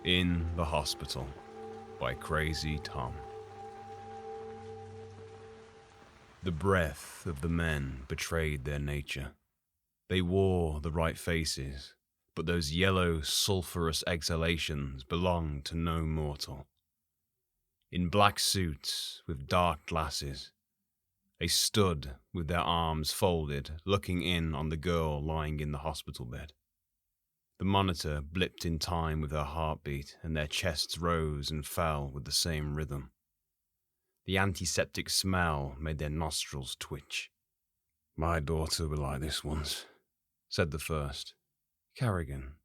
In the Hospital by Crazy Tom. The breath of the men betrayed their nature. They wore the right faces, but those yellow, sulphurous exhalations belonged to no mortal. In black suits with dark glasses, they stood with their arms folded, looking in on the girl lying in the hospital bed. The monitor blipped in time with her heartbeat, and their chests rose and fell with the same rhythm. The antiseptic smell made their nostrils twitch. "My daughter was like this once," said the first. "Carrigan,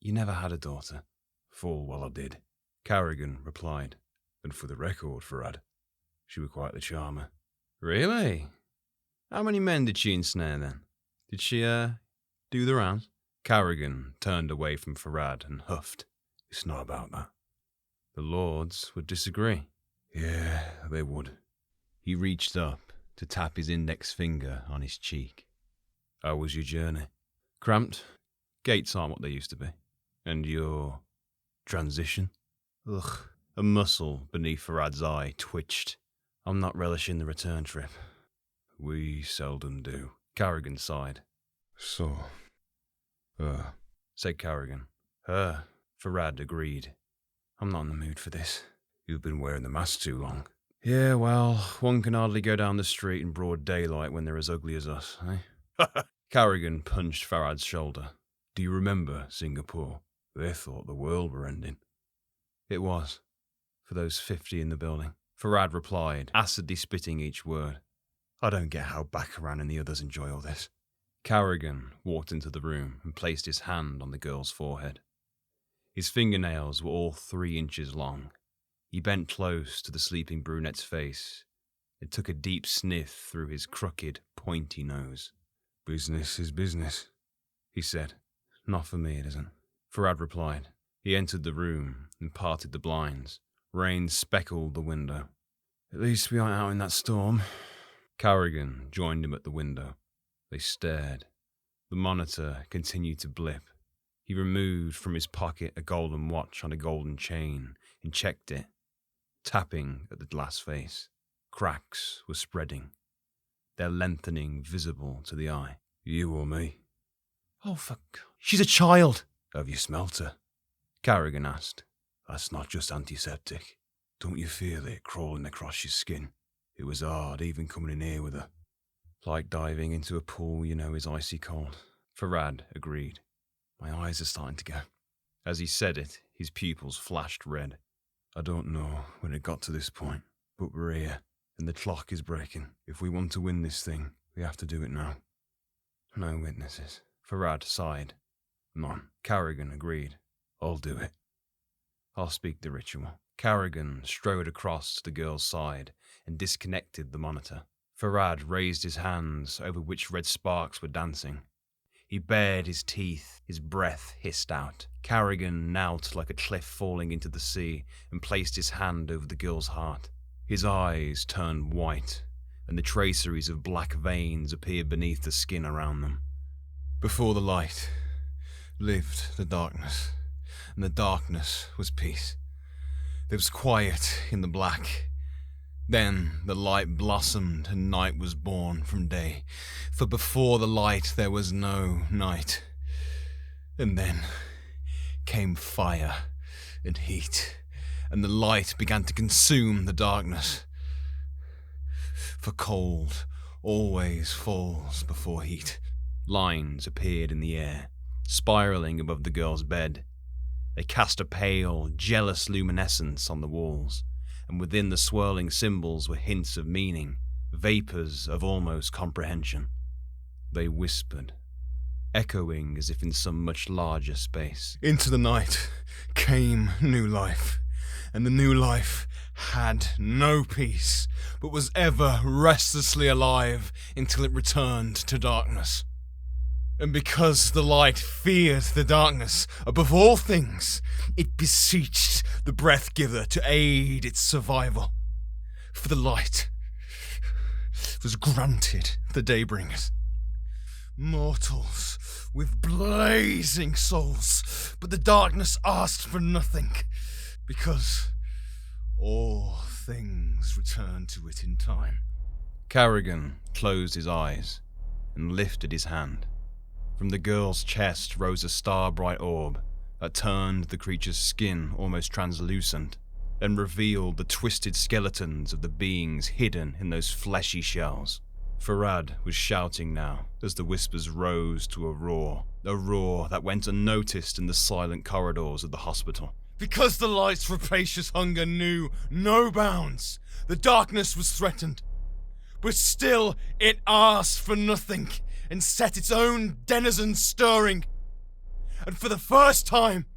you never had a daughter?" "Full well I did," Carrigan replied. "And for the record, Farad, she was quite the charmer." "Really? How many men did she ensnare then? Did she, do the rounds?" Carrigan turned away from Farad and huffed. "It's not about that." "The Lords would disagree." "Yeah, they would." He reached up to tap his index finger on his cheek. "How was your journey?" "Cramped. Gates aren't what they used to be." "And your transition?" Ugh. A muscle beneath Farad's eye twitched. "I'm not relishing the return trip." "We seldom do," Carrigan sighed. "So, said Carrigan. Farad agreed. "I'm not in the mood for this." "You've been wearing the mask too long." "Yeah, well, one can hardly go down the street in broad daylight when they're as ugly as us, eh?" Carrigan punched Farad's shoulder. "Do you remember Singapore? They thought the world were ending." "It was, for those 50 in the building," Farad replied, acidly spitting each word. "I don't get how Baccarat and the others enjoy all this." Carrigan walked into the room and placed his hand on the girl's forehead. His fingernails were all 3 inches long. He bent close to the sleeping brunette's face and took a deep sniff through his crooked, pointy nose. "Business is business," he said. "Not for me, it isn't," Farad replied. He entered the room and parted the blinds. Rain speckled the window. "At least we aren't out in that storm." Carrigan joined him at the window. They stared. The monitor continued to blip. He removed from his pocket a golden watch on a golden chain and checked it, tapping at the glass face. Cracks were spreading, their lengthening visible to the eye. "You or me?" "Oh, fuck. She's a child." "Have you smelt her?" Carrigan asked. "That's not just antiseptic. Don't you feel it crawling across your skin? It was hard even coming in here with her." "Like diving into a pool you know is icy cold," Farad agreed. "My eyes are starting to go." As he said it, his pupils flashed red. "I don't know when it got to this point, but we're here, and the clock is breaking. If we want to win this thing, we have to do it now." "No witnesses," Farad sighed. "None," Carrigan agreed. "I'll do it. I'll speak the ritual." Carrigan strode across to the girl's side and disconnected the monitor. Farad raised his hands over which red sparks were dancing. He bared his teeth, his breath hissed out. Carrigan knelt like a cliff falling into the sea and placed his hand over the girl's heart. His eyes turned white, and the traceries of black veins appeared beneath the skin around them. Before the light lived the darkness, and the darkness was peace. There was quiet in the black. Then the light blossomed and night was born from day, for before the light there was no night. And then came fire and heat, and the light began to consume the darkness. For cold always falls before heat. Lines appeared in the air, spiraling above the girl's bed. They cast a pale, jealous luminescence on the walls, and within the swirling symbols were hints of meaning, vapors of almost comprehension. They whispered, echoing as if in some much larger space. Into the night came new life, and the new life had no peace, but was ever restlessly alive until it returned to darkness. And because the light feared the darkness above all things, it beseeched the breath-giver to aid its survival. For the light was granted the Daybringers. Mortals with blazing souls, but the darkness asked for nothing, because all things return to it in time. Carrigan closed his eyes and lifted his hand. From the girl's chest rose a star-bright orb that turned the creature's skin almost translucent and revealed the twisted skeletons of the beings hidden in those fleshy shells. Farad was shouting now as the whispers rose to a roar that went unnoticed in the silent corridors of the hospital. Because the light's rapacious hunger knew no bounds, the darkness was threatened. But still it asked for nothing and set its own denizens stirring. And for the first time,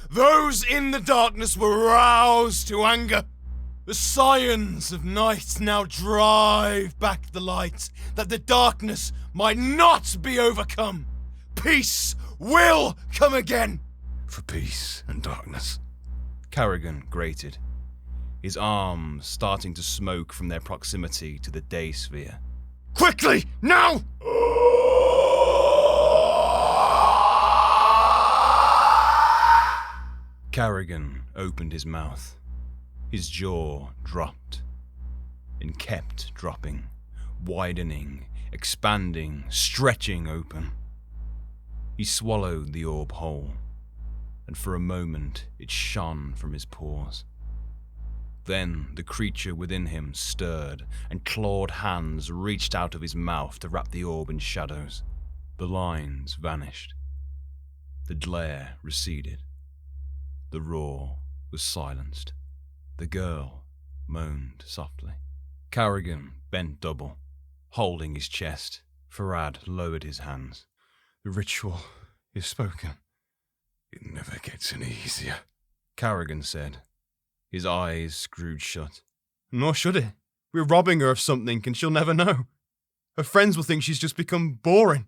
those in the darkness were roused to anger. The scions of night now drive back the light, that the darkness might not be overcome. Peace will come again. For peace and darkness, Carrigan grated, his arms starting to smoke from their proximity to the day sphere. Quickly, now! Carrigan opened his mouth. His jaw dropped and kept dropping, widening, expanding, stretching open. He swallowed the orb whole, and for a moment it shone from his pores. Then the creature within him stirred, and clawed hands reached out of his mouth to wrap the orb in shadows. The lines vanished. The glare receded. The roar was silenced. The girl moaned softly. Carrigan bent double, holding his chest. Farad lowered his hands. The ritual is spoken. It never gets any easier, Carrigan said, his eyes screwed shut. Nor should it. We're robbing her of something and she'll never know. Her friends will think she's just become boring.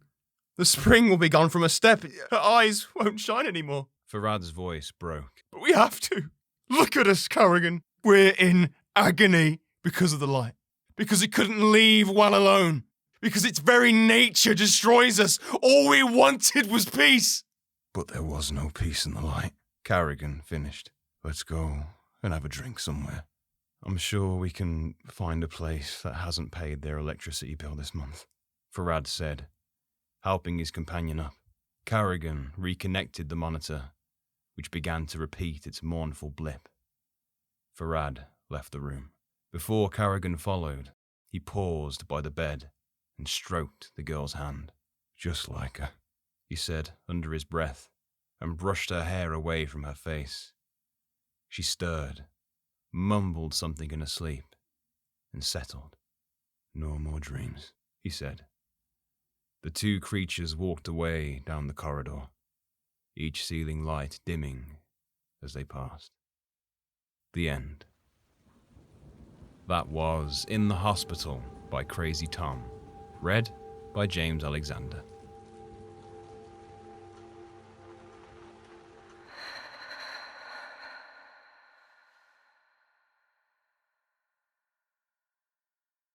The spring will be gone from her step. Her eyes won't shine anymore. Farad's voice broke. But we have to. Look at us, Carrigan. We're in agony because of the light. Because it couldn't leave well alone. Because its very nature destroys us. All we wanted was peace. But there was no peace in the light, Carrigan finished. Let's go and have a drink somewhere. I'm sure we can find a place that hasn't paid their electricity bill this month, Farad said, helping his companion up. Carrigan reconnected the monitor, which began to repeat its mournful blip. Farad left the room. Before Carrigan followed, he paused by the bed and stroked the girl's hand. Just like her, he said under his breath, and brushed her hair away from her face. She stirred, mumbled something in her sleep, and settled. No more dreams, he said. The two creatures walked away down the corridor, each ceiling light dimming as they passed. The end. That was In the Hospital by Crazy Tom, read by James Alexander.